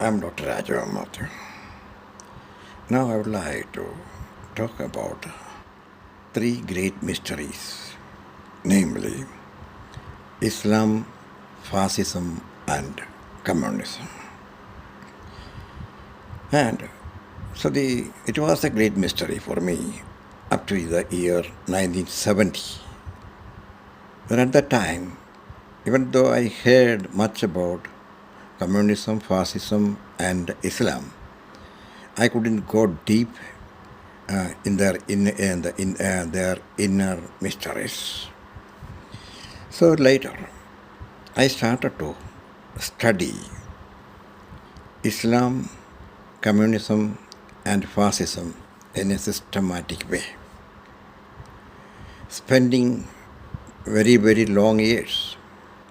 I'm Dr. Rajaram Matthew. Now I would like to talk about three great mysteries, namely Islam, Fascism, and Communism. And it was a great mystery for me up to the year 1970. But at that time, even though I heard much about communism, fascism, and Islam, I couldn't go deep in their inner mysteries. So later, I started to study Islam, communism, and fascism in a systematic way, spending very, very long years.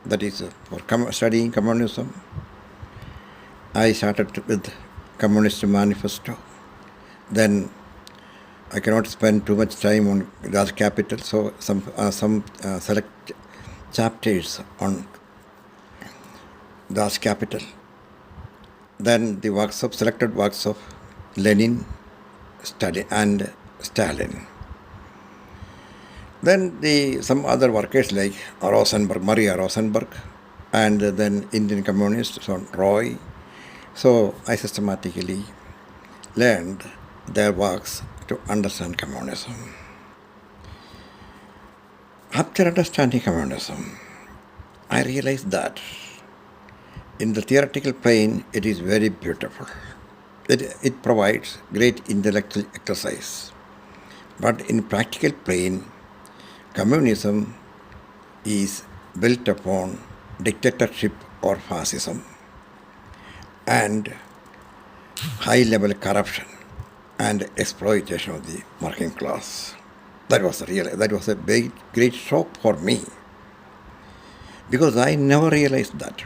That is, for studying communism, I started with Communist Manifesto. Then I cannot spend too much time on Das Kapital, so some select chapters on Das Kapital. Then the selected works of Lenin, Stalin, and Stalin. Then some other workers like Maria Rosenberg, and then Indian communists, so Roy. So I systematically learned their works to understand communism. After understanding communism, I realized that in the theoretical plane, it is very beautiful. It provides great intellectual exercise. But in practical plane, communism is built upon dictatorship or fascism and high-level corruption and exploitation of the working class. That was a great shock for me, because I never realized that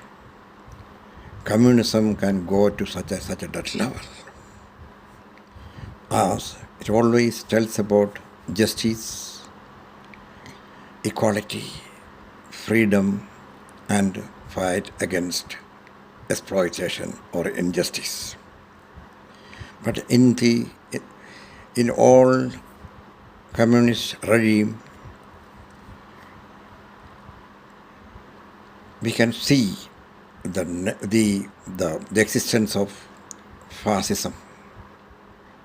communism can go to such a that level. As it always tells about justice, equality, freedom, and fight against exploitation or injustice. But in all communist regime, we can see the existence of fascism,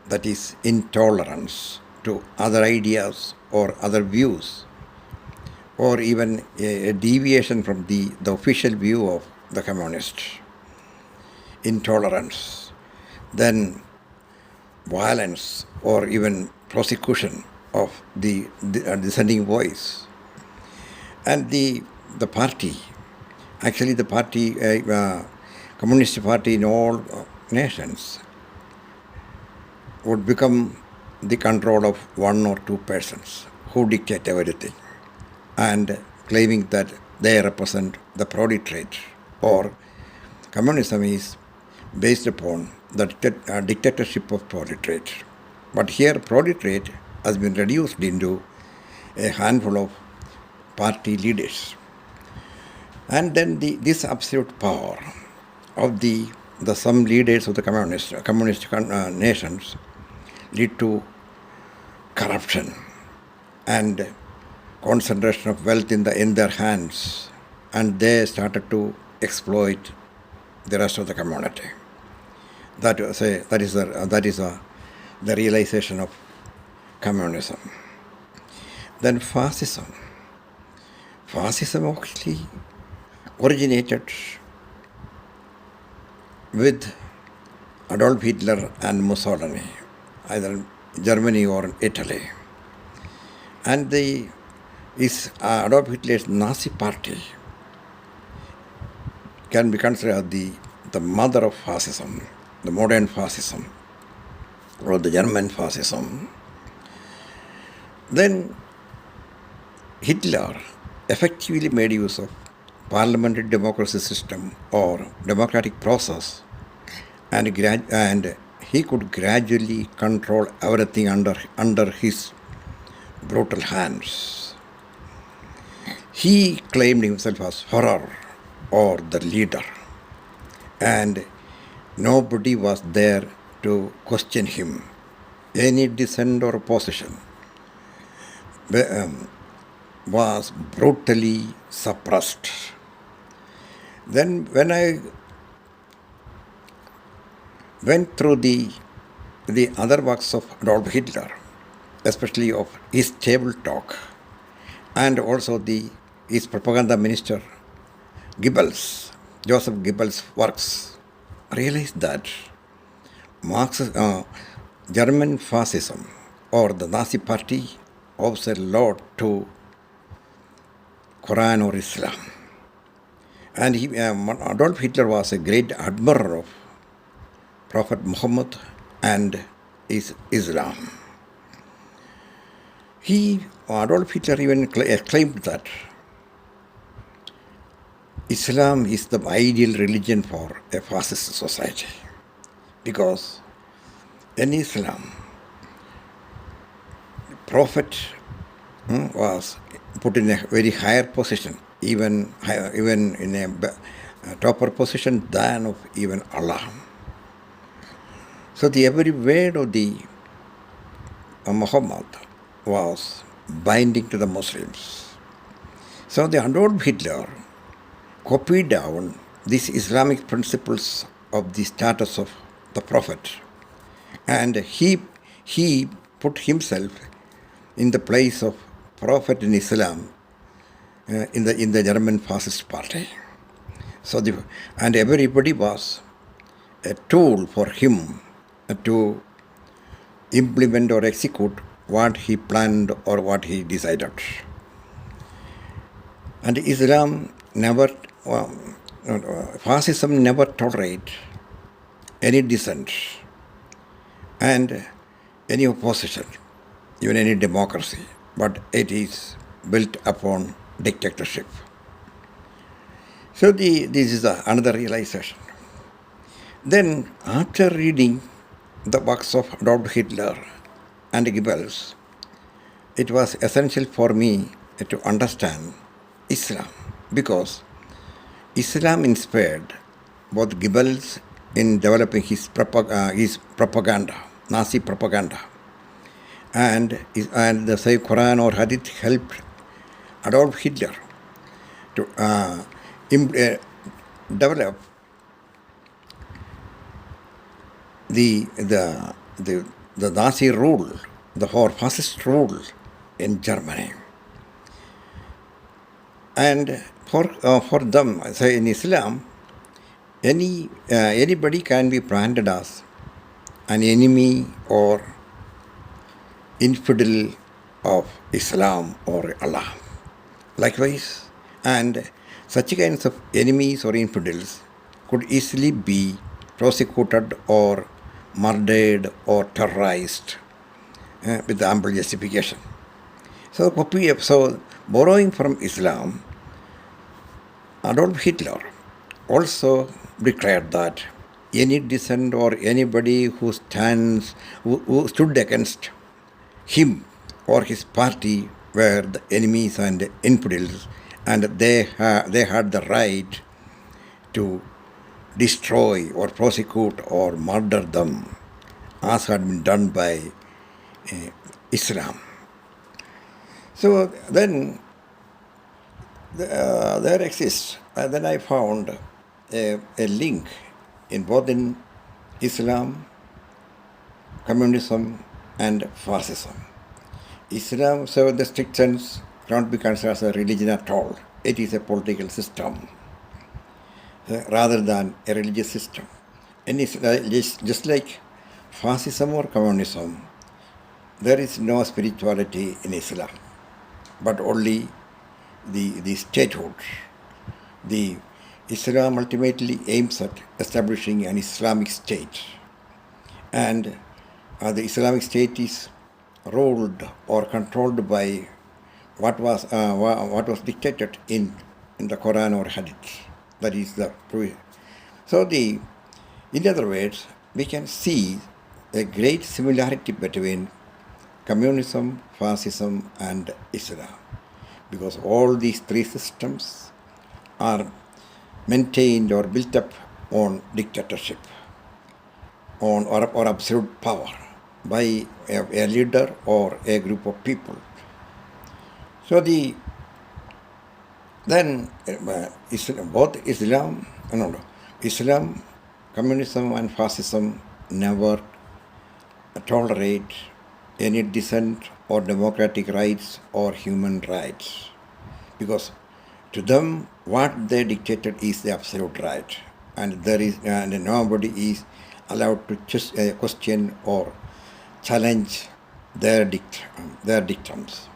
that is intolerance to other ideas or other views, or even a deviation from the official view of the communists. Intolerance, then violence or even prosecution of the dissenting voice. And the party, actually the party, Communist Party in all nations, would become the control of one or two persons who dictate everything, and claiming that they represent the proletariat, or communism is based upon the dictatorship of proletariat. But here proletariat has been reduced into a handful of party leaders. And then this absolute power of the some leaders of the communist nations lead to corruption and concentration of wealth in their hands, and they started to exploit the rest of the community. That is the realization of communism. Then fascism. Fascism actually originated with Adolf Hitler and Mussolini, either Germany or Italy. And Adolf Hitler's Nazi party can be considered the mother of fascism, the modern fascism, or the German fascism. Then Hitler effectively made use of parliamentary democracy system or democratic process, and he could gradually control everything under his brutal hands. He claimed himself as Führer, or the leader, and Nobody was there to question him. Any dissent or opposition was brutally suppressed. Then, when I went through the other works of Adolf Hitler, especially of his table talk, and also his propaganda minister Goebbels, Joseph Goebbels' works, realized that German fascism or the Nazi party owes a lot to Quran or Islam. And Adolf Hitler was a great admirer of Prophet Muhammad and Islam. Adolf Hitler even claimed that Islam is the ideal religion for a fascist society, because in Islam, the Prophet was put in a very higher position, even in a topper position than of even Allah. So the every word of the Muhammad was binding to the Muslims. So the Adolf Hitler copied down these Islamic principles of the status of the Prophet, and he put himself in the place of Prophet in Islam in the German fascist party. So and everybody was a tool for him to implement or execute what he planned or what he decided. And fascism never tolerate any dissent and any opposition, even any democracy, but it is built upon dictatorship. So this is another realization. Then, after reading the works of Adolf Hitler and Goebbels, it was essential for me to understand Islam, because Islam inspired both Goebbels in developing his propaganda, Nazi propaganda, and the Quran or Hadith helped Adolf Hitler to develop the Nazi rule, the fascist rule in Germany. And for them, say in Islam, anybody can be branded as an enemy or infidel of Islam or Allah. Likewise, and such kinds of enemies or infidels could easily be prosecuted or murdered or terrorized with ample justification. So borrowing from Islam, Adolf Hitler also declared that any dissent or anybody who stood against him or his party were the enemies and infidels, and they had the right to destroy or prosecute or murder them, as had been done by Islam. So then there exists, then I found a link in both in Islam, communism and fascism. Islam, so in the strict sense, cannot be considered as a religion at all. It is a political system rather than a religious system. And it's just like fascism or communism, there is no spirituality in Islam, but only the statehood. The Islam ultimately aims at establishing an Islamic state, and the Islamic state is ruled or controlled by what was dictated in the Quran or Hadith. That is the proof. So in other words, we can see a great similarity between communism, fascism, and Islam, because all these three systems are maintained or built up on dictatorship. on or absolute power by a leader or a group of people. So both Islam, communism and fascism never tolerate any dissent or democratic rights or human rights, because to them what they dictated is the absolute right, and nobody is allowed to just question or challenge their dictums.